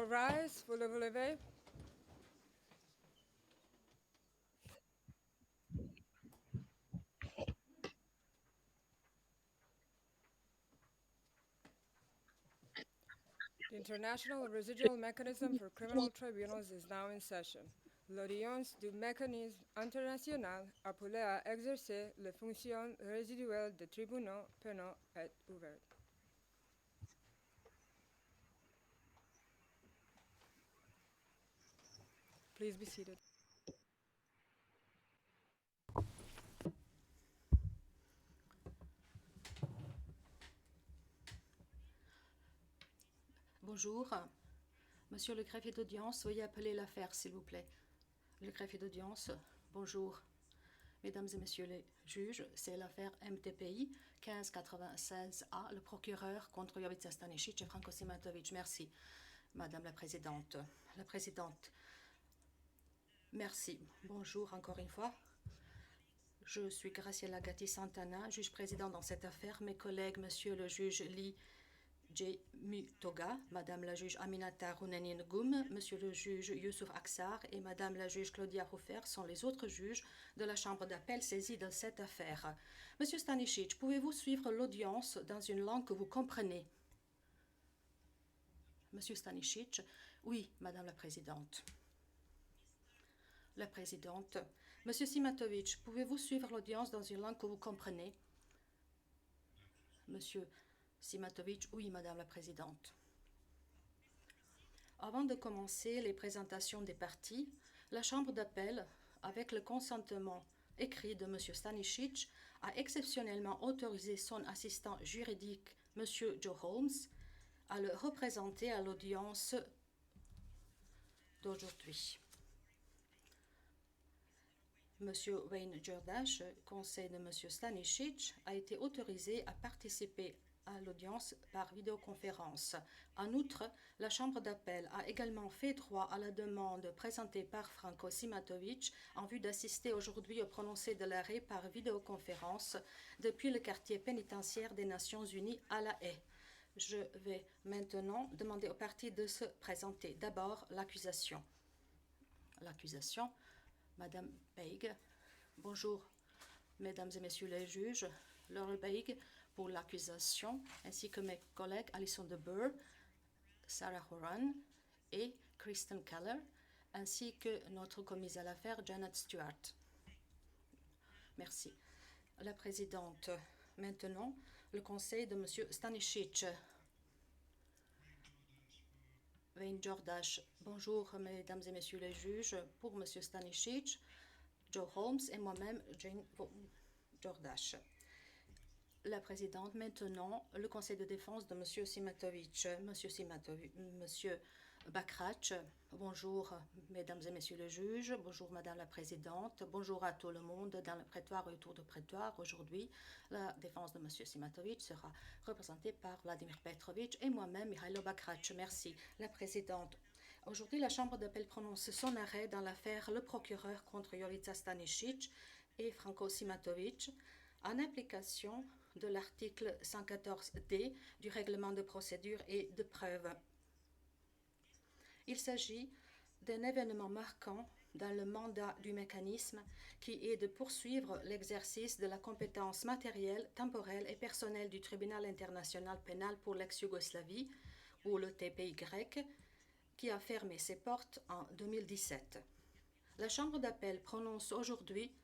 All rise, voulez-vous lever? The International Residual Mechanism for Criminal Tribunals is now in session. L'audience du mécanisme international appelé à exercer les fonctions résiduelles des tribunaux pénaux est ouverte. Please be seated. Bonjour. Monsieur le greffier d'audience, veuillez appeler l'affaire, s'il vous plaît. Le greffier d'audience, bonjour. Mesdames et messieurs les juges, c'est l'affaire MTPI 1596A, le procureur contre Jovica Stanisic et Franco Simatovic. Merci, Madame la Présidente. La Présidente, merci. Bonjour encore une fois. Je suis Graciela Gatti Santana, juge président dans cette affaire. Mes collègues, Monsieur le juge Lee J. Mutoga, Madame la juge Aminata Rounanin Goum, Monsieur le juge Youssouf Aksar et Madame la juge Claudia Hofer sont les autres juges de la Chambre d'appel saisis dans cette affaire. Monsieur Stanisic, pouvez-vous suivre l'audience dans une langue que vous comprenez? Monsieur Stanisic, oui, Madame la Présidente. La Présidente, Monsieur Simatovic, pouvez-vous suivre l'audience dans une langue que vous comprenez? Monsieur Simatovic, oui, Madame la Présidente. Avant de commencer les présentations des parties, la Chambre d'appel, avec le consentement écrit de M. Stanisic, a exceptionnellement autorisé son assistant juridique, M. Joe Holmes, à le représenter à l'audience d'aujourd'hui. M. Wayne Jordache, conseil de M. Stanisic, a été autorisé à participer à l'audience par vidéoconférence. En outre, la Chambre d'appel a également fait droit à la demande présentée par Franco Simatovic en vue d'assister aujourd'hui au prononcé de l'arrêt par vidéoconférence depuis le quartier pénitentiaire des Nations Unies à La Haye. Je vais maintenant demander aux parties de se présenter. D'abord, l'accusation. L'accusation. Madame Beig. Bonjour, Mesdames et Messieurs les juges. Laurel Beig pour l'accusation, ainsi que mes collègues Alison de Burr, Sarah Horan et Kristen Keller, ainsi que notre commise à l'affaire Janet Stewart. Merci. La Présidente, maintenant, le conseil de M. Stanisic. Wayne Jordache. Bonjour, Mesdames et Messieurs les juges. Pour M. Stanisic, Joe Holmes et moi-même, Jane Jordache. La Présidente, maintenant, le Conseil de défense de M. Simatovic. Monsieur Bakrach, bonjour, Mesdames et Messieurs les juges, bonjour, Madame la Présidente, bonjour à tout le monde dans le prétoire et autour du prétoire. Aujourd'hui, la défense de M. Simatovic sera représentée par Vladimir Petrovic et moi-même, Mihailo Bakrach. Merci, la Présidente. Aujourd'hui, la Chambre d'appel prononce son arrêt dans l'affaire Le procureur contre Jovica Stanisic et Franco Simatovic en application de l'article 114D du règlement de procédure et de preuve. Il s'agit d'un événement marquant dans le mandat du mécanisme qui est de poursuivre l'exercice de la compétence matérielle, temporelle et personnelle du Tribunal international pénal pour l'ex-Yougoslavie, ou le TPY, qui a fermé ses portes en 2017. La Chambre d'appel prononce aujourd'hui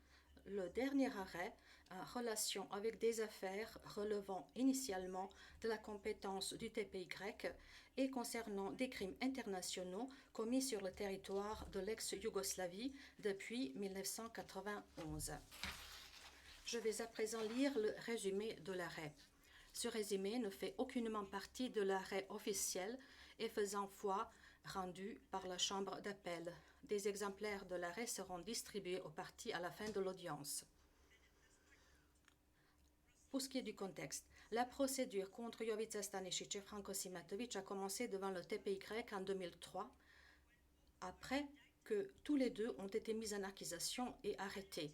le dernier arrêt en relation avec des affaires relevant initialement de la compétence du TPY et concernant des crimes internationaux commis sur le territoire de l'ex-Yougoslavie depuis 1991. Je vais à présent lire le résumé de l'arrêt. Ce résumé ne fait aucunement partie de l'arrêt officiel et faisant foi rendu par la Chambre d'appel. Des exemplaires de l'arrêt seront distribués aux parties à la fin de l'audience. Pour ce qui est du contexte, la procédure contre Jovica Stanisic et Franco Simatovic a commencé devant le TPY en 2003, après que tous les deux ont été mis en accusation et arrêtés.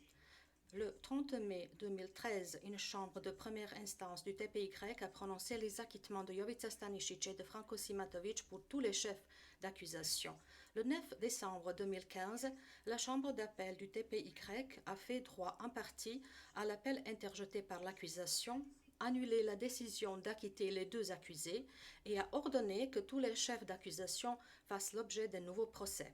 Le 30 mai 2013, une chambre de première instance du TPY a prononcé les acquittements de Jovica Stanisic et de Franco Simatovic pour tous les chefs d'accusation. Le 9 décembre 2015, la chambre d'appel du TPY a fait droit en partie à l'appel interjeté par l'accusation, annulé la décision d'acquitter les deux accusés et a ordonné que tous les chefs d'accusation fassent l'objet d'un nouveau procès.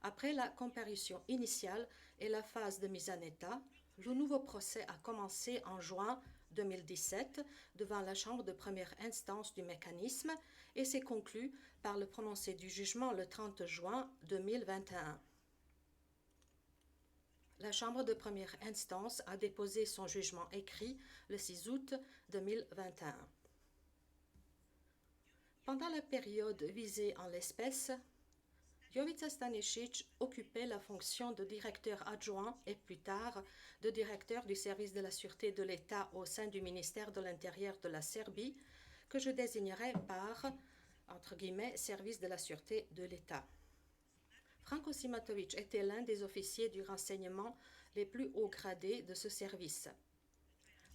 Après la comparution initiale et la phase de mise en état, le nouveau procès a commencé en juin 2017 devant la Chambre de première instance du mécanisme et s'est conclu par le prononcé du jugement le 30 juin 2021. La Chambre de première instance a déposé son jugement écrit le 6 août 2021. Pendant la période visée en l'espèce, Jovica Stanisic occupait la fonction de directeur adjoint et plus tard de directeur du service de la sûreté de l'État au sein du ministère de l'Intérieur de la Serbie, que je désignerai par, entre guillemets, service de la sûreté de l'État. Franco Simatovic était l'un des officiers du renseignement les plus haut gradés de ce service.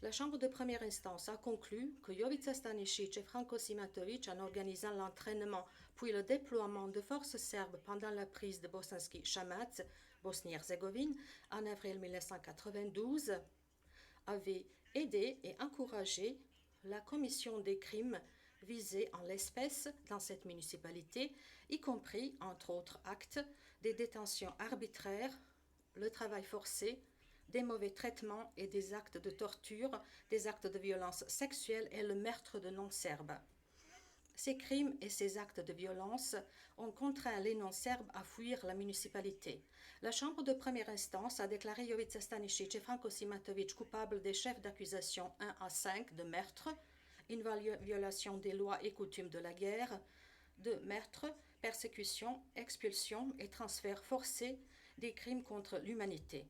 La Chambre de première instance a conclu que Jovica Stanisic et Franco Simatovic, en organisant l'entraînement puis le déploiement de forces serbes pendant la prise de Bosanski Shamac, Bosnie-Herzégovine, en avril 1992, avaient aidé et encouragé la commission des crimes visés en l'espèce dans cette municipalité, y compris, entre autres actes, des détentions arbitraires, le travail forcé, des mauvais traitements et des actes de torture, des actes de violence sexuelle et le meurtre de non-serbes. Ces crimes et ces actes de violence ont contraint les non-serbes à fuir la municipalité. La Chambre de première instance a déclaré Jovica Stanisic et Franco Simatovic coupables des chefs d'accusation 1 à 5 de meurtre, une violation des lois et coutumes de la guerre, de meurtre, persécution, expulsion et transfert forcé des crimes contre l'humanité.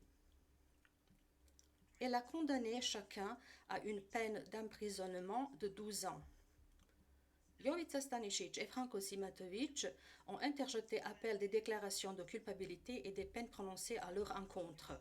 Elle a condamné chacun à une peine d'emprisonnement de 12 ans. Jovica Stanisic et Franco Simatovic ont interjeté appel des déclarations de culpabilité et des peines prononcées à leur encontre.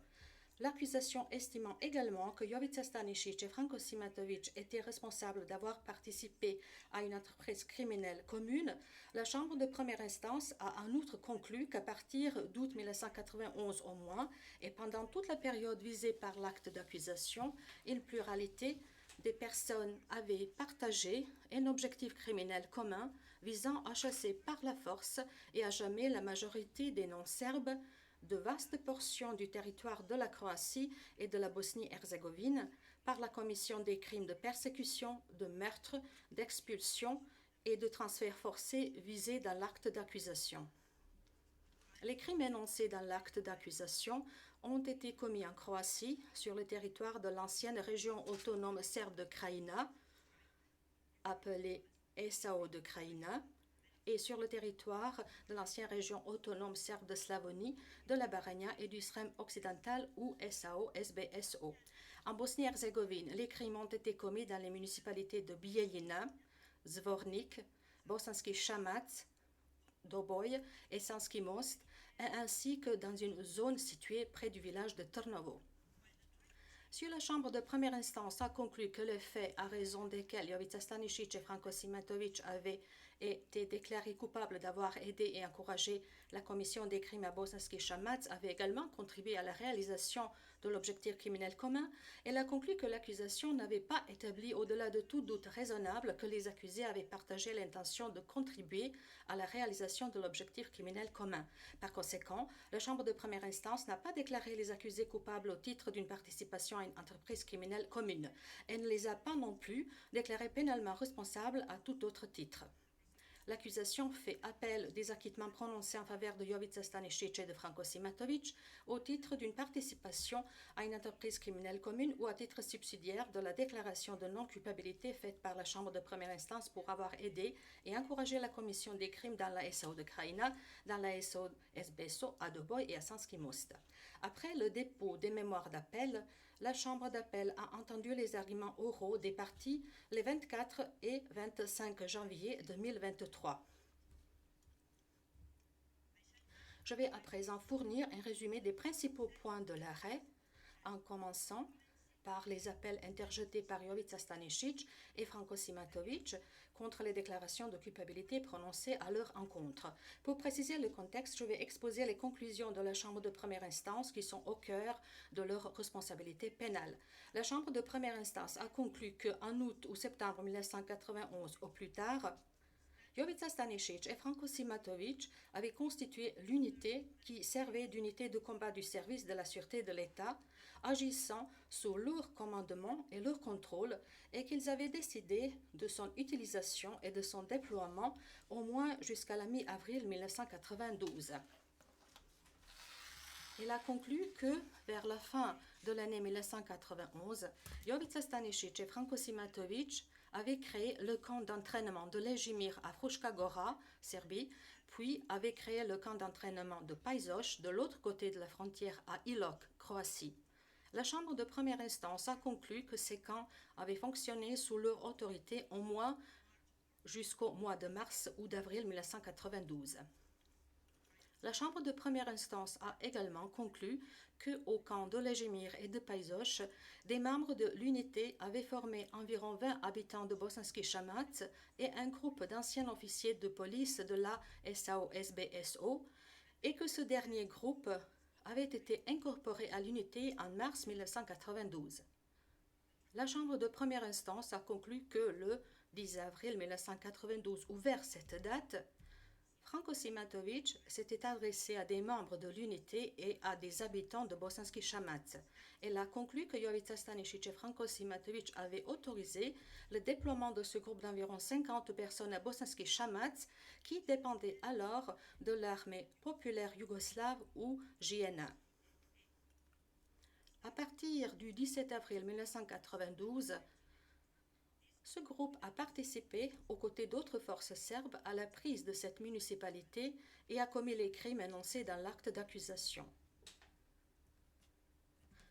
L'accusation estimant également que Jovica Stanisic et Franco Simatovic étaient responsables d'avoir participé à une entreprise criminelle commune, la Chambre de première instance a en outre conclu qu'à partir d'août 1991 au moins, et pendant toute la période visée par l'acte d'accusation, une pluralité des personnes avaient partagé un objectif criminel commun visant à chasser par la force et à jamais la majorité des non-serbes de vastes portions du territoire de la Croatie et de la Bosnie-Herzégovine par la commission des crimes de persécution, de meurtre, d'expulsion et de transfert forcé visés dans l'acte d'accusation. Les crimes énoncés dans l'acte d'accusation ont été commis en Croatie, sur le territoire de l'ancienne région autonome serbe de Krajina, appelée SAO de Krajina, et sur le territoire de l'ancienne région autonome serbe de Slavonie, de la Baranja et du Srem occidental ou SAO-SBSO. En Bosnie-Herzégovine, les crimes ont été commis dans les municipalités de Bijeljina, Zvornik, Bosanski Shamac, Doboj et Sanski Most, ainsi que dans une zone située près du village de Trnovo. Si la Chambre de première instance a conclu que les faits à raison desquels Jovica Stanisic et Franco Simatovic avaient été déclarés coupables d'avoir aidé et encouragé la commission des crimes à Bosanski Shamac avaient également contribué à la réalisation de l'objectif criminel commun, elle a conclu que l'accusation n'avait pas établi au-delà de tout doute raisonnable que les accusés avaient partagé l'intention de contribuer à la réalisation de l'objectif criminel commun. Par conséquent, la Chambre de première instance n'a pas déclaré les accusés coupables au titre d'une participation à une entreprise criminelle commune. Elle ne les a pas non plus déclarés pénalement responsables à tout autre titre. L'accusation fait appel des acquittements prononcés en faveur de Jovica Stanisic et de Franco Simatovic au titre d'une participation à une entreprise criminelle commune ou à titre subsidiaire de la déclaration de non-culpabilité faite par la Chambre de première instance pour avoir aidé et encouragé la commission des crimes dans la SAO de Krajina, dans la SAO SBSO à Doboj et à Sanski Most. Après le dépôt des mémoires d'appel, la Chambre d'appel a entendu les arguments oraux des parties les 24 et 25 janvier 2023. Je vais à présent fournir un résumé des principaux points de l'arrêt en commençant par les appels interjetés par Jovica Stanisic et Franco Simatovic contre les déclarations de culpabilité prononcées à leur encontre. Pour préciser le contexte, je vais exposer les conclusions de la Chambre de première instance qui sont au cœur de leur responsabilité pénale. La Chambre de première instance a conclu qu'en août ou septembre 1991 au plus tard, Jovica Stanisic et Franco Simatovic avaient constitué l'unité qui servait d'unité de combat du service de la sûreté de l'État, agissant sous leur commandement et leur contrôle, et qu'ils avaient décidé de son utilisation et de son déploiement au moins jusqu'à la mi-avril 1992. Il a conclu que, vers la fin de l'année 1991, Jovica Stanisic et Franco Simatovic avaient créé le camp d'entraînement de Lejimir à Fruška Gora, Serbie, puis avaient créé le camp d'entraînement de Pajzoš de l'autre côté de la frontière à Ilok, Croatie. La Chambre de première instance a conclu que ces camps avaient fonctionné sous leur autorité au moins jusqu'au mois de mars ou d'avril 1992. La Chambre de première instance a également conclu qu'au camp de Lejimir et de Pajzoš, des membres de l'unité avaient formé environ 20 habitants de Bosanski Shamac et un groupe d'anciens officiers de police de la SAO-SBSO, et que ce dernier groupe avait été incorporé à l'unité en mars 1992. La Chambre de première instance a conclu que le 10 avril 1992, ou vers cette date, Franco Simatovic s'était adressé à des membres de l'unité et à des habitants de Bosanski Shamac. Elle a conclu que Jovica Stanisic et Franco Simatovic avaient autorisé le déploiement de ce groupe d'environ 50 personnes à Bosanski Shamac, qui dépendait alors de l'armée populaire yougoslave ou JNA. À partir du 17 avril 1992, ce groupe a participé, aux côtés d'autres forces serbes, à la prise de cette municipalité et a commis les crimes énoncés dans l'acte d'accusation.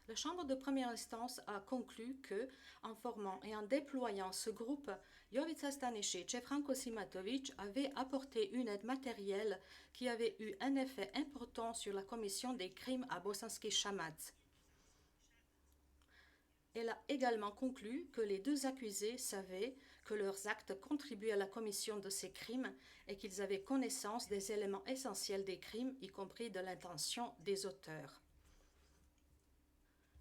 La Chambre de première instance a conclu que, en formant et en déployant ce groupe, Jovica Stanisic et Franco Simatovic avaient apporté une aide matérielle qui avait eu un effet important sur la commission des crimes à Bosanski Shamac. Elle a également conclu que les deux accusés savaient que leurs actes contribuaient à la commission de ces crimes et qu'ils avaient connaissance des éléments essentiels des crimes, y compris de l'intention des auteurs.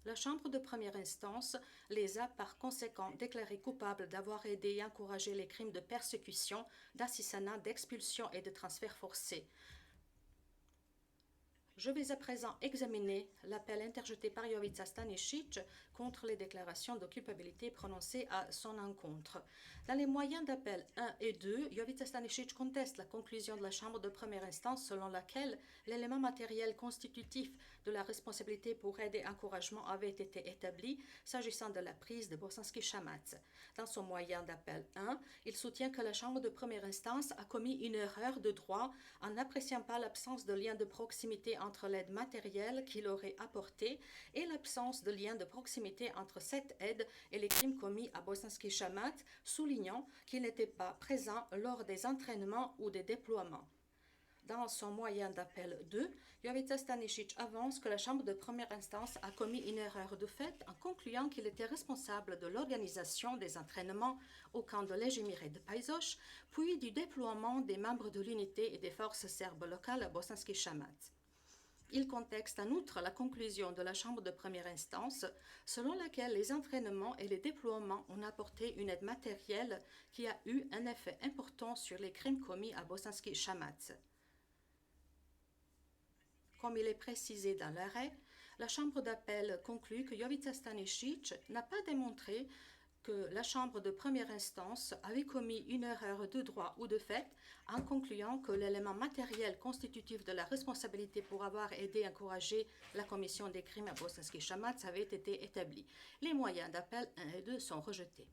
La Chambre de première instance les a par conséquent déclarés coupables d'avoir aidé et encouragé les crimes de persécution, d'assassinat, d'expulsion et de transfert forcé. Je vais à présent examiner l'appel interjeté par Jovica Stanisic contre les déclarations de culpabilité prononcées à son encontre. Dans les moyens d'appel 1 et 2, Jovica Stanisic conteste la conclusion de la Chambre de première instance selon laquelle l'élément matériel constitutif de la responsabilité pour aide et encouragement avait été établi s'agissant de la prise de Bosanski Shamac. Dans son moyen d'appel 1, il soutient que la Chambre de première instance a commis une erreur de droit en n'appréciant pas l'absence de lien de proximité entre l'aide matérielle qu'il aurait apportée et l'absence de lien de proximité entre cette aide et les crimes commis à Bosanski Shamac, soulignant qu'il n'était pas présent lors des entraînements ou des déploiements. Dans son moyen d'appel 2, Jovica Stanisic avance que la Chambre de première instance a commis une erreur de fait en concluant qu'il était responsable de l'organisation des entraînements au camp de Lejimir et de Pajzoš, puis du déploiement des membres de l'unité et des forces serbes locales à Bosanski Shamac. Il contexte en outre la conclusion de la Chambre de première instance, selon laquelle les entraînements et les déploiements ont apporté une aide matérielle qui a eu un effet important sur les crimes commis à Bosanski Shamac. Comme il est précisé dans l'arrêt, la Chambre d'appel conclut que Jovica Stanisic n'a pas démontré que la Chambre de première instance avait commis une erreur de droit ou de fait en concluant que l'élément matériel constitutif de la responsabilité pour avoir aidé et encouragé la commission des crimes à Bosanski Shamac avait été établi. Les moyens d'appel 1 et 2 sont rejetés.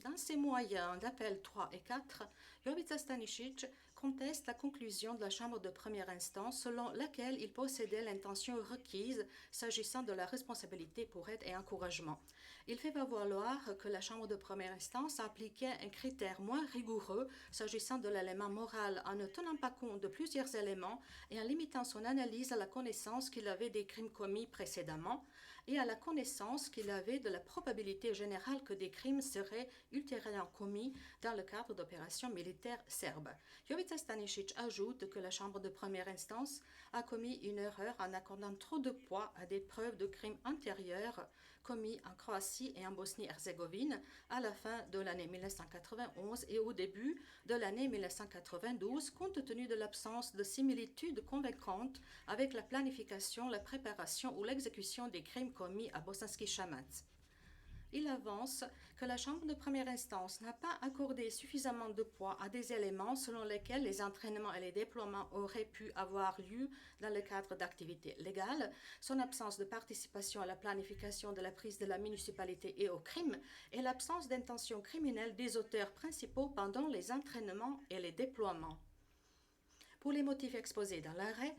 Dans ces moyens d'appel 3 et 4, Jovica Stanisic conteste la conclusion de la Chambre de première instance selon laquelle il possédait l'intention requise s'agissant de la responsabilité pour aide et encouragement. Il fait valoir que la Chambre de première instance a appliqué un critère moins rigoureux s'agissant de l'élément moral en ne tenant pas compte de plusieurs éléments et en limitant son analyse à la connaissance qu'il avait des crimes commis précédemment, et à la connaissance qu'il avait de la probabilité générale que des crimes seraient ultérieurement commis dans le cadre d'opérations militaires serbes. Jovica Stanisic ajoute que la Chambre de première instance a commis une erreur en accordant trop de poids à des preuves de crimes antérieurs commis en Croatie et en Bosnie-Herzégovine à la fin de l'année 1991 et au début de l'année 1992, compte tenu de l'absence de similitudes convaincantes avec la planification, la préparation ou l'exécution des crimes commis à Bosanski Shamac. Il avance que la Chambre de première instance n'a pas accordé suffisamment de poids à des éléments selon lesquels les entraînements et les déploiements auraient pu avoir lieu dans le cadre d'activités légales, son absence de participation à la planification de la prise de la municipalité et au crime, et l'absence d'intention criminelle des auteurs principaux pendant les entraînements et les déploiements. Pour les motifs exposés dans l'arrêt,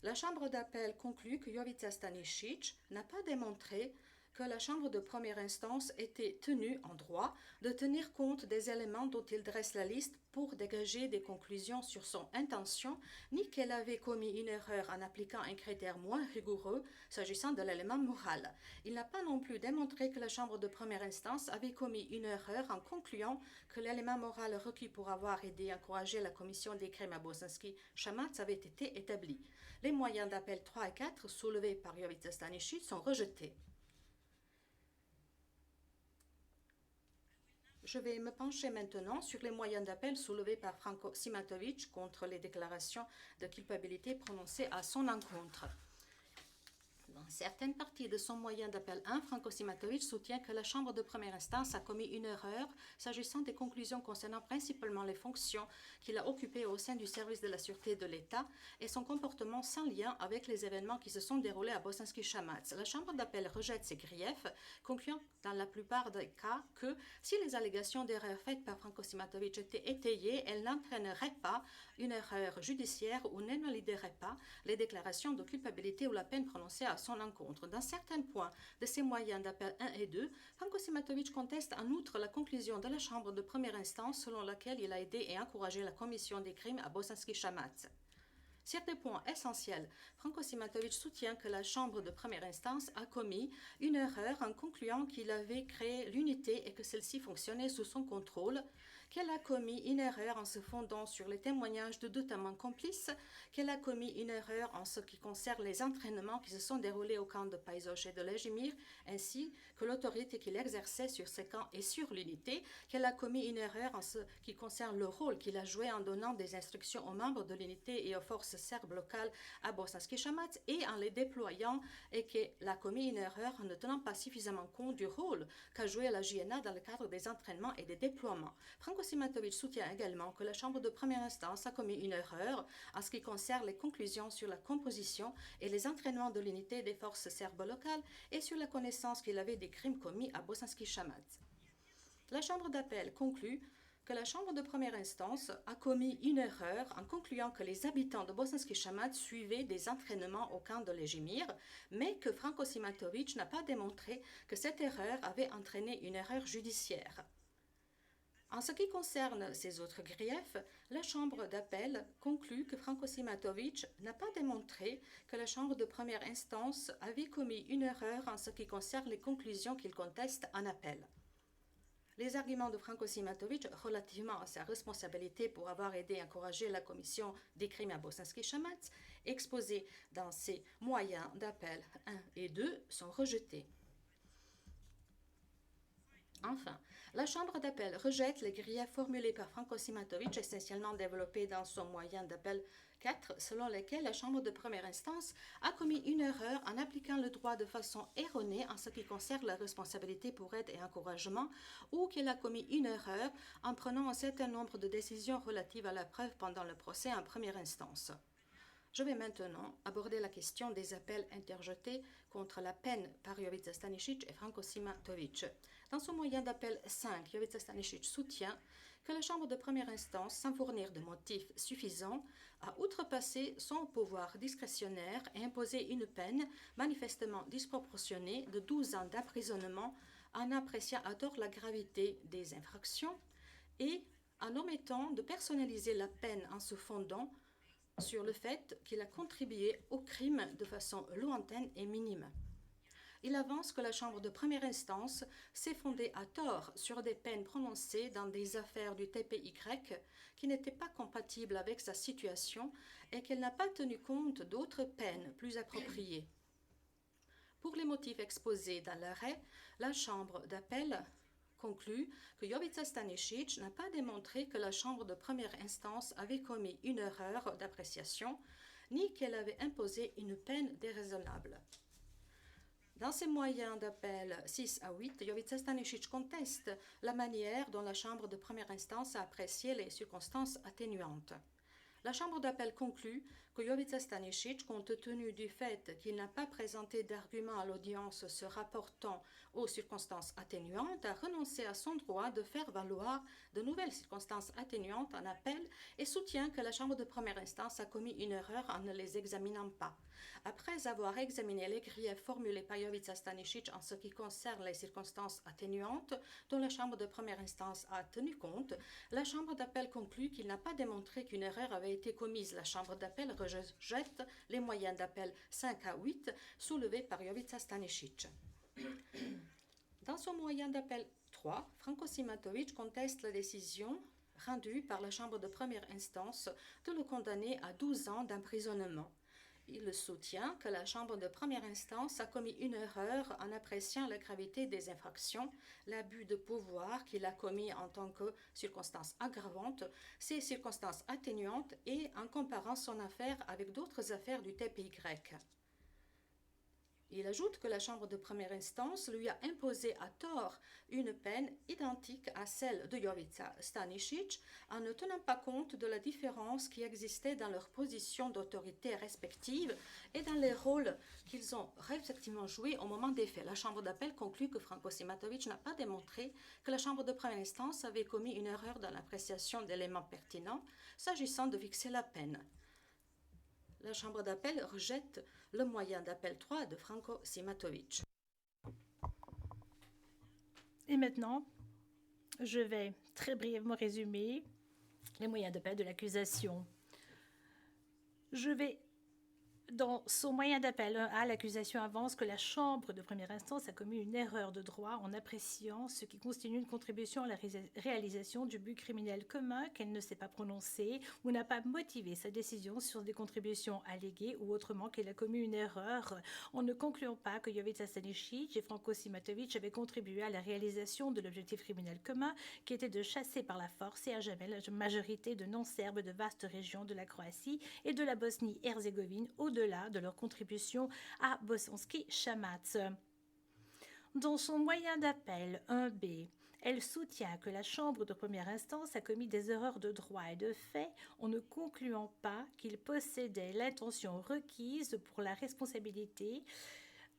la Chambre d'appel conclut que Jovica Stanisic n'a pas démontré que la Chambre de première instance était tenue en droit de tenir compte des éléments dont il dresse la liste pour dégager des conclusions sur son intention, ni qu'elle avait commis une erreur en appliquant un critère moins rigoureux s'agissant de l'élément moral. Il n'a pas non plus démontré que la Chambre de première instance avait commis une erreur en concluant que l'élément moral requis pour avoir aidé et encouragé la commission des crimes à Bosanski Shamac avait été établi. Les moyens d'appel 3 et 4 soulevés par Jovica Stanisic sont rejetés. Je vais me pencher maintenant sur les moyens d'appel soulevés par Franco Simatovic contre les déclarations de culpabilité prononcées à son encontre. Dans certaines parties de son moyen d'appel 1, Franco Simatovic soutient que la Chambre de première instance a commis une erreur s'agissant des conclusions concernant principalement les fonctions qu'il a occupées au sein du service de la sûreté de l'État et son comportement sans lien avec les événements qui se sont déroulés à Bosanski Shamac. La Chambre d'appel rejette ces griefs, concluant dans la plupart des cas que si les allégations d'erreur faites par Franco Simatovic étaient étayées, elles n'entraîneraient pas une erreur judiciaire ou n'invalideraient pas les déclarations de culpabilité ou la peine prononcée à son encontre. Dans certains points de ces moyens d'appel 1 et 2, Franco Simatovic conteste en outre la conclusion de la Chambre de première instance selon laquelle il a aidé et encouragé la commission des crimes à Bosanski Shamac. Sur des points essentiels, Franco Simatovic soutient que la Chambre de première instance a commis une erreur en concluant qu'il avait créé l'unité et que celle-ci fonctionnait sous son contrôle, qu'elle a commis une erreur en se fondant sur les témoignages de deux témoins complices, qu'elle a commis une erreur en ce qui concerne les entraînements qui se sont déroulés au camp de Paizoche et de Lejimir, ainsi que l'autorité qu'il exerçait sur ces camps et sur l'unité, qu'elle a commis une erreur en ce qui concerne le rôle qu'il a joué en donnant des instructions aux membres de l'unité et aux forces serbes locales à Bosanski Shamac et en les déployant, et qu'elle a commis une erreur en ne tenant pas suffisamment compte du rôle qu'a joué la JNA dans le cadre des entraînements et des déploiements. Franco Simatovic soutient également que la Chambre de première instance a commis une erreur en ce qui concerne les conclusions sur la composition et les entraînements de l'unité des forces serbes locales et sur la connaissance qu'il avait des crimes commis à Bosanski Shamac. La Chambre d'appel conclut que la Chambre de première instance a commis une erreur en concluant que les habitants de Bosanski Shamac suivaient des entraînements au camp de Lejimir, mais que Franco Simatovic n'a pas démontré que cette erreur avait entraîné une erreur judiciaire. En ce qui concerne ces autres griefs, la Chambre d'appel conclut que Franco Simatovic n'a pas démontré que la Chambre de première instance avait commis une erreur en ce qui concerne les conclusions qu'il conteste en appel. Les arguments de Franco Simatovic relativement à sa responsabilité pour avoir aidé et encouragé la commission des crimes à Bosanski Shamac, exposés dans ses moyens d'appel 1 et 2, sont rejetés. Enfin, la Chambre d'appel rejette les griefs formulés par Franco Simatovic, essentiellement développés dans son moyen d'appel 4, selon lesquels la Chambre de première instance a commis une erreur en appliquant le droit de façon erronée en ce qui concerne la responsabilité pour aide et encouragement, ou qu'elle a commis une erreur en prenant un certain nombre de décisions relatives à la preuve pendant le procès en première instance. Je vais maintenant aborder la question des appels interjetés contre la peine par Jovica Stanisic et Franco Simatovic. Dans son moyen d'appel 5, Jovica Stanisic soutient que la Chambre de première instance, sans fournir de motifs suffisants, a outrepassé son pouvoir discrétionnaire et imposé une peine manifestement disproportionnée de 12 ans d'emprisonnement en appréciant à tort la gravité des infractions et en omettant de personnaliser la peine en se fondant sur le fait qu'il a contribué au crime de façon lointaine et minime. Il avance que la Chambre de première instance s'est fondée à tort sur des peines prononcées dans des affaires du TPY qui n'étaient pas compatibles avec sa situation et qu'elle n'a pas tenu compte d'autres peines plus appropriées. Pour les motifs exposés dans l'arrêt, la Chambre d'appel conclut que Jovica Stanisic n'a pas démontré que la Chambre de première instance avait commis une erreur d'appréciation, ni qu'elle avait imposé une peine déraisonnable. Dans ses moyens d'appel 6 à 8, Jovica Stanisic conteste la manière dont la Chambre de première instance a apprécié les circonstances atténuantes. La Chambre d'appel conclut que Jovica Stanisic, compte tenu du fait qu'il n'a pas présenté d'arguments à l'audience se rapportant aux circonstances atténuantes, a renoncé à son droit de faire valoir de nouvelles circonstances atténuantes en appel et soutient que la Chambre de première instance a commis une erreur en ne les examinant pas. Après avoir examiné les griefs formulés par Jovica Stanisic en ce qui concerne les circonstances atténuantes dont la Chambre de première instance a tenu compte, la Chambre d'appel conclut qu'il n'a pas démontré qu'une erreur avait été commise. La Chambre d'appel rejette les moyens d'appel 5 à 8 soulevés par Jovica Stanisic. Dans son moyen d'appel 3, Franco Simatovic conteste la décision rendue par la Chambre de première instance de le condamner à 12 ans d'emprisonnement. Il soutient que la Chambre de première instance a commis une erreur en appréciant la gravité des infractions, l'abus de pouvoir qu'il a commis en tant que circonstance aggravante, ses circonstances atténuantes et en comparant son affaire avec d'autres affaires du TPY. Il ajoute que la Chambre de première instance lui a imposé à tort une peine identique à celle de Jovica Stanisic en ne tenant pas compte de la différence qui existait dans leurs positions d'autorité respectives et dans les rôles qu'ils ont respectivement joués au moment des faits. La Chambre d'appel conclut que Franco Simatovic n'a pas démontré que la Chambre de première instance avait commis une erreur dans l'appréciation d'éléments pertinents s'agissant de fixer la peine. La Chambre d'appel rejette le moyen d'appel 3 de Franco Simatovic. Et maintenant, je vais très brièvement résumer les moyens d'appel de l'accusation. Dans son moyen d'appel 1A, l'accusation avance que la Chambre de première instance a commis une erreur de droit en appréciant ce qui constitue une contribution à la réalisation du but criminel commun qu'elle ne s'est pas prononcée ou n'a pas motivé sa décision sur des contributions alléguées ou autrement qu'elle a commis une erreur en ne concluant pas que Jovica Stanisic et Franco Simatovic avaient contribué à la réalisation de l'objectif criminel commun qui était de chasser par la force et à jamais la majorité de non-serbes de vastes régions de la Croatie et de la Bosnie-Herzégovine au-delà de leur contribution à Bosanski Šamac. Dans son moyen d'appel 1B, elle soutient que la Chambre de première instance a commis des erreurs de droit et de fait en ne concluant pas qu'il possédait l'intention requise pour la responsabilité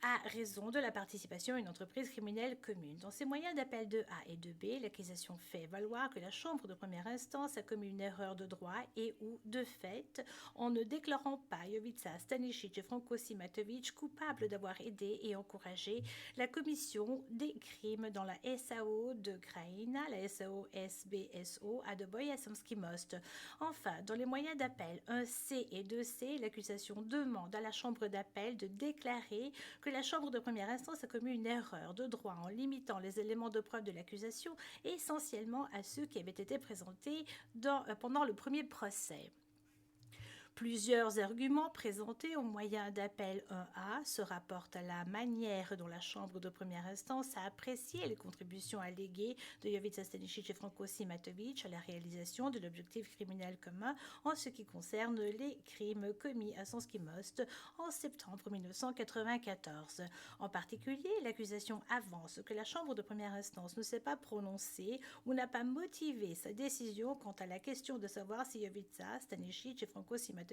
à raison de la participation à une entreprise criminelle commune. Dans ses moyens d'appel 2A et 2B, l'accusation fait valoir que la Chambre de première instance a commis une erreur de droit et ou de fait en ne déclarant pas Jovica Stanisic et Franco Simatovic coupables d'avoir aidé et encouragé la commission des crimes dans la SAO de Krajina, la SAO SBSO à Doboj à Sanski Most. Enfin, dans les moyens d'appel 1C et 2C, l'accusation demande à la Chambre d'appel de déclarer que la Chambre de première instance a commis une erreur de droit en limitant les éléments de preuve de l'accusation essentiellement à ceux qui avaient été présentés pendant le premier procès. Plusieurs arguments présentés au moyen d'appel 1A se rapportent à la manière dont la Chambre de première instance a apprécié les contributions alléguées de Jovica Stanisic et Franco Simatovic à la réalisation de l'objectif criminel commun en ce qui concerne les crimes commis à Sanski Most en septembre 1994. En particulier, l'accusation avance que la Chambre de première instance ne s'est pas prononcée ou n'a pas motivé sa décision quant à la question de savoir si Jovica Stanisic et Franco Simatovic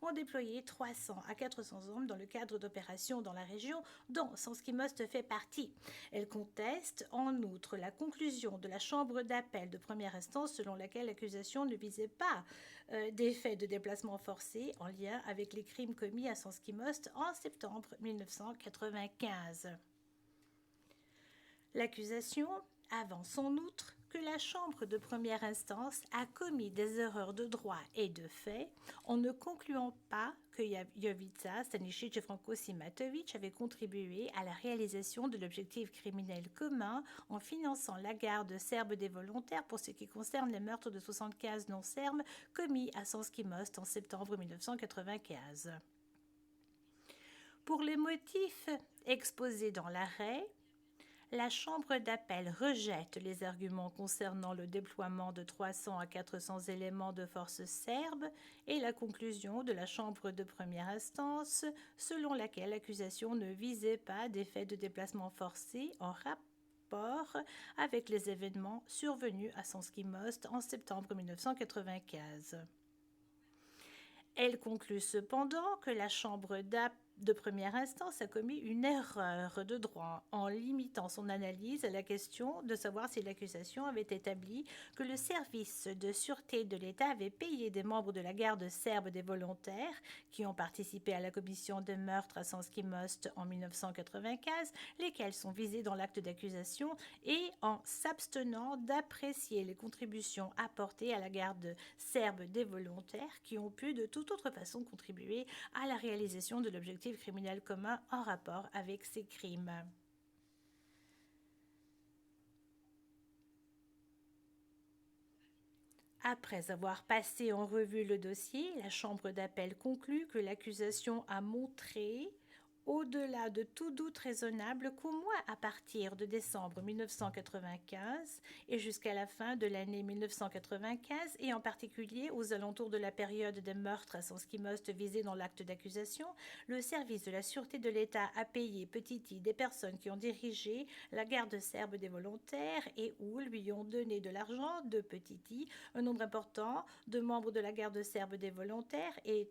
ont déployé 300 à 400 hommes dans le cadre d'opérations dans la région dont Sanski Most fait partie. Elle conteste en outre la conclusion de la Chambre d'appel de première instance selon laquelle l'accusation ne visait pas des faits de déplacement forcé en lien avec les crimes commis à Sanski Most en septembre 1995. L'accusation avance en outre que la Chambre de première instance a commis des erreurs de droit et de fait en ne concluant pas que Jovica, Stanisic et Franco Simatovic avaient contribué à la réalisation de l'objectif criminel commun en finançant la garde serbe des volontaires pour ce qui concerne les meurtres de 75 non-serbes commis à Sanski Most en septembre 1995. Pour les motifs exposés dans l'arrêt, la Chambre d'appel rejette les arguments concernant le déploiement de 300 à 400 éléments de forces serbes et la conclusion de la Chambre de première instance selon laquelle l'accusation ne visait pas des faits de déplacement forcé en rapport avec les événements survenus à Sanski Most en septembre 1995. Elle conclut cependant que la Chambre de première instance a commis une erreur de droit en limitant son analyse à la question de savoir si l'accusation avait établi que le service de sûreté de l'État avait payé des membres de la garde serbe des volontaires qui ont participé à la commission de meurtre à Sanski Most en 1995, lesquels sont visés dans l'acte d'accusation, et en s'abstenant d'apprécier les contributions apportées à la garde serbe des volontaires qui ont pu de toute autre façon contribuer à la réalisation de l'objectif criminel commun en rapport avec ces crimes. Après avoir passé en revue le dossier, la Chambre d'appel conclut que l'accusation a montré, au-delà de tout doute raisonnable, qu'au moins à partir de décembre 1995 et jusqu'à la fin de l'année 1995, et en particulier aux alentours de la période des meurtres à Sanski Most visés dans l'acte d'accusation, le service de la sûreté de l'État a payé petit i des personnes qui ont dirigé la garde serbe des volontaires et ou lui ont donné de l'argent de petit i, un nombre important de membres de la garde serbe des volontaires et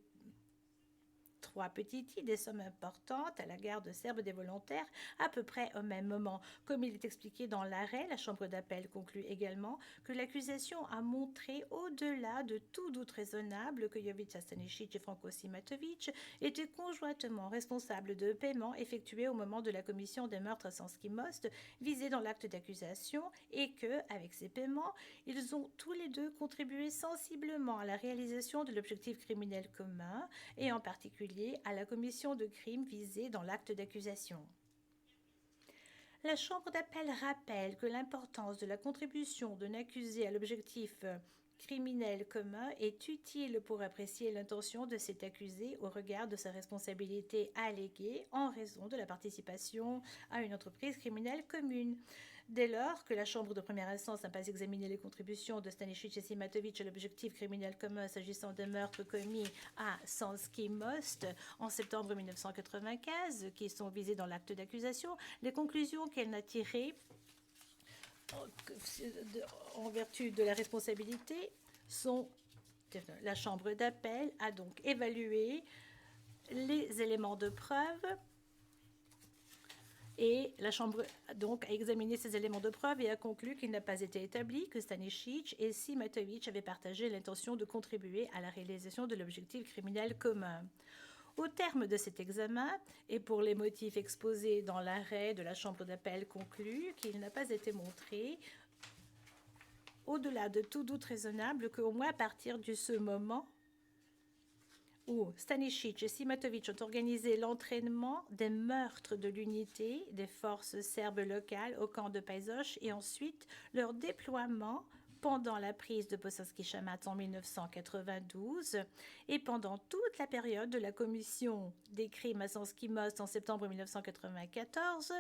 3 petits i, des sommes importantes à la garde serbe des volontaires à peu près au même moment. Comme il est expliqué dans l'arrêt, la Chambre d'appel conclut également que l'accusation a montré au-delà de tout doute raisonnable que Jovica Stanisic et Franco Simatovic étaient conjointement responsables de paiements effectués au moment de la commission des meurtres à Sanski Most visés dans l'acte d'accusation et que, avec ces paiements, ils ont tous les deux contribué sensiblement à la réalisation de l'objectif criminel commun et en particulier à la commission de crimes visés dans l'acte d'accusation. La Chambre d'appel rappelle que l'importance de la contribution d'un accusé à l'objectif criminel commun est utile pour apprécier l'intention de cet accusé au regard de sa responsabilité alléguée en raison de la participation à une entreprise criminelle commune. Dès lors que la Chambre de première instance n'a pas examiné les contributions de Stanisic et Simatovic à l'objectif criminel commun s'agissant des meurtres commis à Sanski Most en septembre 1995, qui sont visés dans l'acte d'accusation, les conclusions qu'elle n'a tirées en vertu de la responsabilité sont... La Chambre d'appel a donc évalué les éléments de preuve et la Chambre donc a examiné ces éléments de preuve et a conclu qu'il n'a pas été établi que Stanisic et Simatovic avaient partagé l'intention de contribuer à la réalisation de l'objectif criminel commun. Au terme de cet examen, et pour les motifs exposés dans l'arrêt de la Chambre d'appel conclut qu'il n'a pas été montré, au-delà de tout doute raisonnable, qu'au moins à partir de ce moment où Stanisic et Simatovic ont organisé l'entraînement des meurtres de l'unité des forces serbes locales au camp de Pajzoš et ensuite leur déploiement pendant la prise de Bosanski Shamac en 1992 et pendant toute la période de la commission des crimes à Sanski Most en septembre 1994,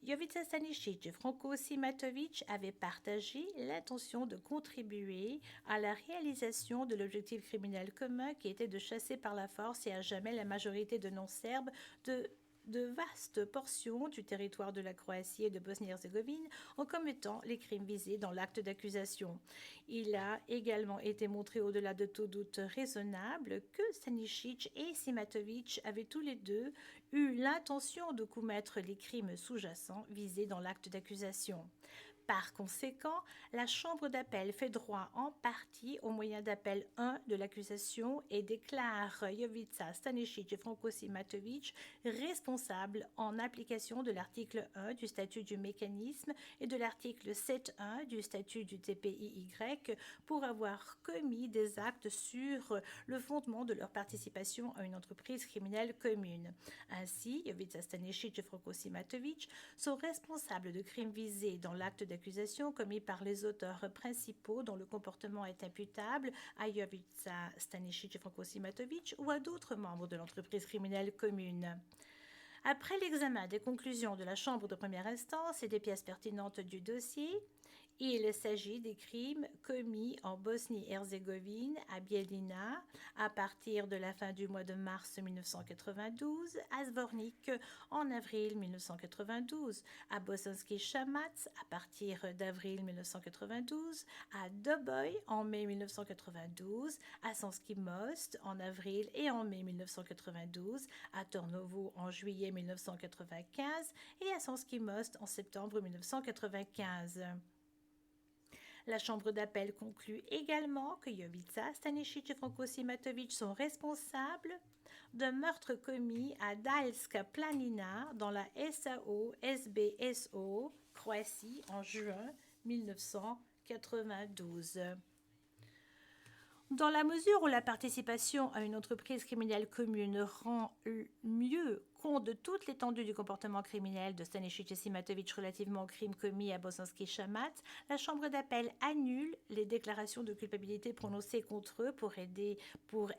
Jovica Stanisic et Franco Simatovic avaient partagé l'intention de contribuer à la réalisation de l'objectif criminel commun qui était de chasser par la force et à jamais la majorité de non-serbes de vastes portions du territoire de la Croatie et de Bosnie-Herzégovine en commettant les crimes visés dans l'acte d'accusation. Il a également été montré au-delà de tout doute raisonnable que Stanisic et Simatovic avaient tous les deux eu l'intention de commettre les crimes sous-jacents visés dans l'acte d'accusation. Par conséquent, la Chambre d'appel fait droit en partie au moyen d'appel 1 de l'accusation et déclare Jovica Stanisic et Franco Simatovic responsables en application de l'article 1 du statut du mécanisme et de l'article 7.1 du statut du TPIY pour avoir commis des actes sur le fondement de leur participation à une entreprise criminelle commune. Ainsi, Jovica Stanisic et Franco Simatovic sont responsables de crimes visés dans l'acte d'accusation commis par les auteurs principaux dont le comportement est imputable à Jovica Stanisic et Franco Simatovic ou à d'autres membres de l'entreprise criminelle commune. Après l'examen des conclusions de la Chambre de première instance et des pièces pertinentes du dossier, il s'agit des crimes commis en Bosnie-Herzégovine, à Bijeljina, à partir de la fin du mois de mars 1992, à Zvornik en avril 1992, à Bosanski Shamac à partir d'avril 1992, à Doboj en mai 1992, à Sanski Most en avril et en mai 1992, à Tornovo en juillet 1995 et à Sanski Most en septembre 1995. La Chambre d'appel conclut également que Jovica Stanisic et Franco Simatovic sont responsables de meurtres commis à Daljska Planina dans la SAO SBSO Croatie en juin 1992. Dans la mesure où la participation à une entreprise criminelle commune rend mieux compte de toute l'étendue du comportement criminel de Stanisic et Simatovic relativement aux crimes commis à Bosanski Shamac, la Chambre d'appel annule les déclarations de culpabilité prononcées contre eux pour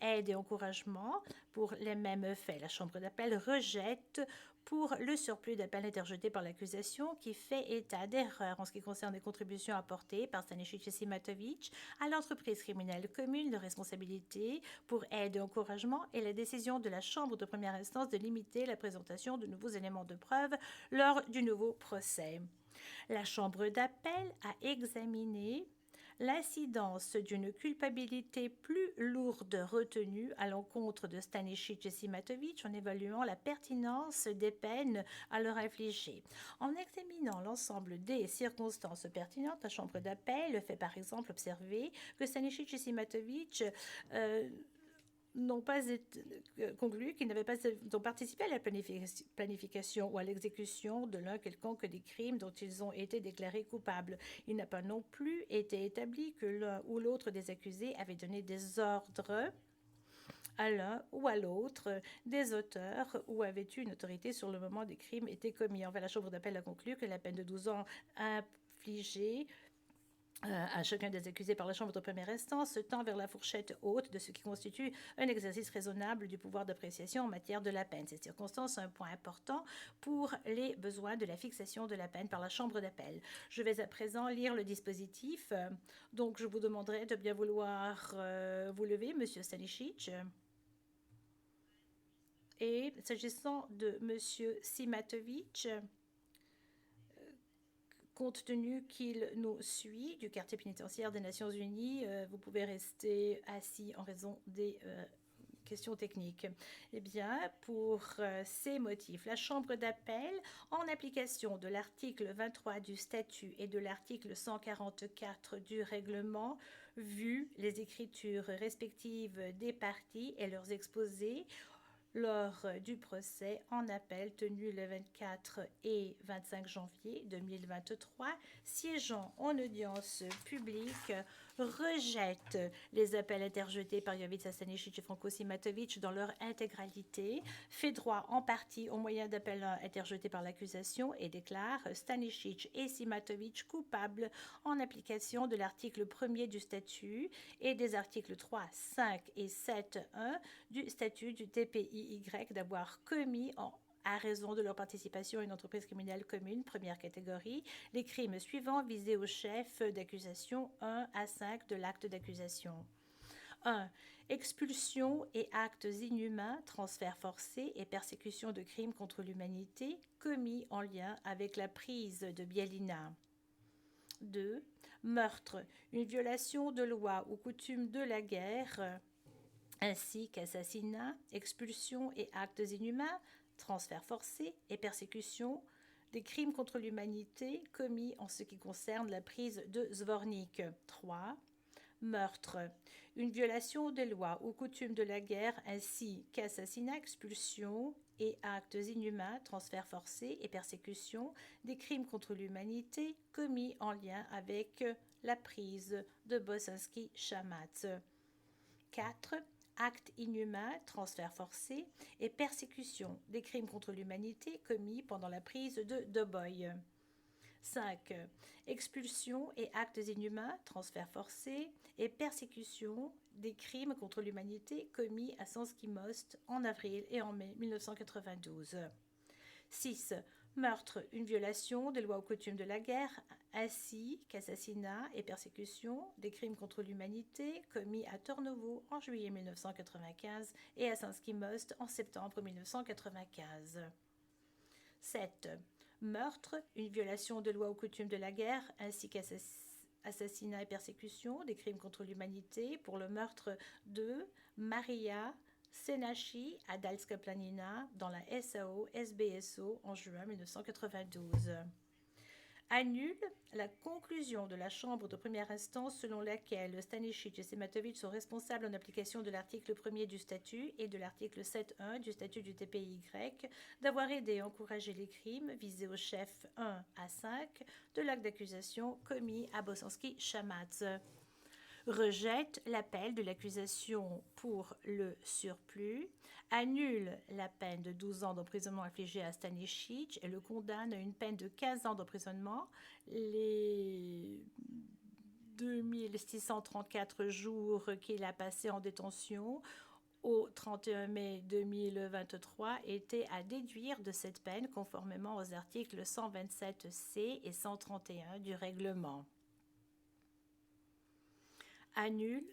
aide et encouragement pour les mêmes faits. La Chambre d'appel rejette pour le surplus d'appels interjetés par l'accusation qui fait état d'erreurs en ce qui concerne les contributions apportées par Stanisic et Simatovic à l'entreprise criminelle commune de responsabilité pour aide et encouragement et la décision de la Chambre de première instance de limiter la présentation de nouveaux éléments de preuve lors du nouveau procès. La Chambre d'appel a examiné l'incidence d'une culpabilité plus lourde retenue à l'encontre de Stanisic et Simatovic en évaluant la pertinence des peines à leur infliger. En examinant l'ensemble des circonstances pertinentes, la Chambre d'appel fait par exemple observer que Stanisic et Simatovic n'ont pas conclu qu'ils n'avaient pas participé à la planification ou à l'exécution de l'un quelconque des crimes dont ils ont été déclarés coupables. Il n'a pas non plus été établi que l'un ou l'autre des accusés avait donné des ordres à l'un ou à l'autre des auteurs ou avait eu une autorité sur le moment des crimes étaient commis. Enfin, la Chambre d'appel a conclu que la peine de 12 ans infligée à chacun des accusés par la Chambre de première instance se tend vers la fourchette haute de ce qui constitue un exercice raisonnable du pouvoir d'appréciation en matière de la peine. Ces circonstances sont un point important pour les besoins de la fixation de la peine par la Chambre d'appel. Je vais à présent lire le dispositif. Donc, je vous demanderai de bien vouloir vous lever, Monsieur Stanisic. Et s'agissant de Monsieur Simatovic, compte tenu qu'il nous suit du quartier pénitentiaire des Nations Unies, vous pouvez rester assis en raison des questions techniques. Eh bien, pour ces motifs, la Chambre d'appel, en application de l'article 23 du statut et de l'article 144 du règlement, vu les écritures respectives des parties et leurs exposés, lors du procès en appel tenu le 24 et 25 janvier 2023, siégeant en audience publique, rejette les appels interjetés par Jovica Stanisic et Franco Simatovic dans leur intégralité, fait droit en partie aux moyens d'appel interjetés par l'accusation et déclare Stanisic et Simatovic coupables en application de l'article 1er du statut et des articles 3, 5 et 7.1 du statut du TPIY d'avoir commis à raison de leur participation à une entreprise criminelle commune, première catégorie, les crimes suivants visés au chef d'accusation 1 à 5 de l'acte d'accusation. 1. Expulsion et actes inhumains, transfert forcé et persécution de crimes contre l'humanité commis en lien avec la prise de Bijeljina. 2. Meurtre, une violation de loi ou coutume de la guerre, ainsi qu'assassinat, expulsion et actes inhumains, transfert forcé et persécution des crimes contre l'humanité commis en ce qui concerne la prise de Zvornik. 3. Meurtre, une violation des lois ou coutumes de la guerre ainsi qu'assassinat, expulsion et actes inhumains, transferts forcés et persécution, des crimes contre l'humanité commis en lien avec la prise de Bosanski-Shamatz. 4. Actes inhumains, transferts forcés et persécution, des crimes contre l'humanité commis pendant la prise de Doboy. 5. Expulsion et actes inhumains, transferts forcés et persécution des crimes contre l'humanité commis à Sanski-Most en avril et en mai 1992. 6. Meurtre, une violation des lois ou coutumes de la guerre, ainsi qu'assassinat et persécution des crimes contre l'humanité commis à Tornovo en juillet 1995 et à Sanski-Most en septembre 1995. 7. Meurtre, une violation de lois ou coutumes de la guerre, ainsi qu'assassinat et persécution des crimes contre l'humanité pour le meurtre de Maria Senachi à Dalska Planina dans la SAO-SBSO en juin 1992. Annule la conclusion de la Chambre de première instance selon laquelle Stanisic et Sematovic sont responsables en application de l'article 1er du statut et de l'article 7.1 du statut du TPY d'avoir aidé et encouragé les crimes visés au chef 1 à 5 de l'acte d'accusation commis à Bosanski-Shamatz. Rejette l'appel de l'accusation pour le surplus, annule la peine de 12 ans d'emprisonnement infligée à Stanisic et le condamne à une peine de 15 ans d'emprisonnement, les 2634 jours qu'il a passés en détention au 31 mai 2023 étaient à déduire de cette peine conformément aux articles 127C et 131 du règlement. Annule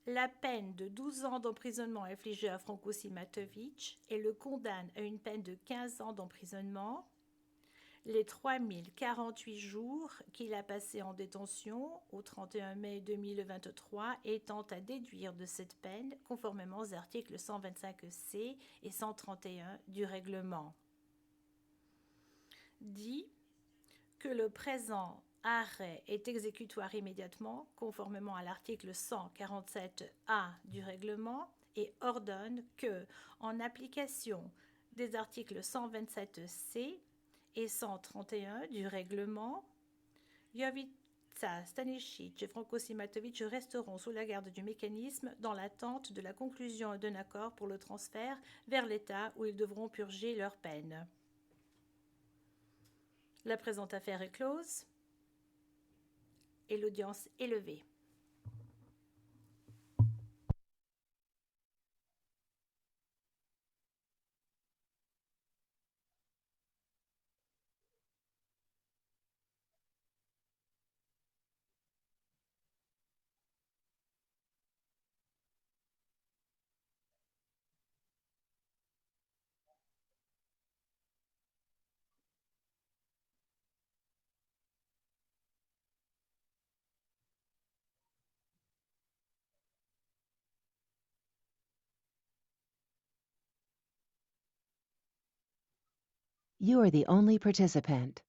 la peine de 12 ans d'emprisonnement infligée à Franco Simatovic et le condamne à une peine de 15 ans d'emprisonnement, les 3048 jours qu'il a passés en détention au 31 mai 2023 étant à déduire de cette peine conformément aux articles 125C et 131 du règlement. Dit que le présent arrêt est exécutoire immédiatement, conformément à l'article 147A du règlement, et ordonne que, en application des articles 127C et 131 du règlement, Jovica, Stanisic et Franco Simatovic resteront sous la garde du mécanisme dans l'attente de la conclusion d'un accord pour le transfert vers l'État où ils devront purger leur peine. La présente affaire est close et l'audience est levée. You are the only participant.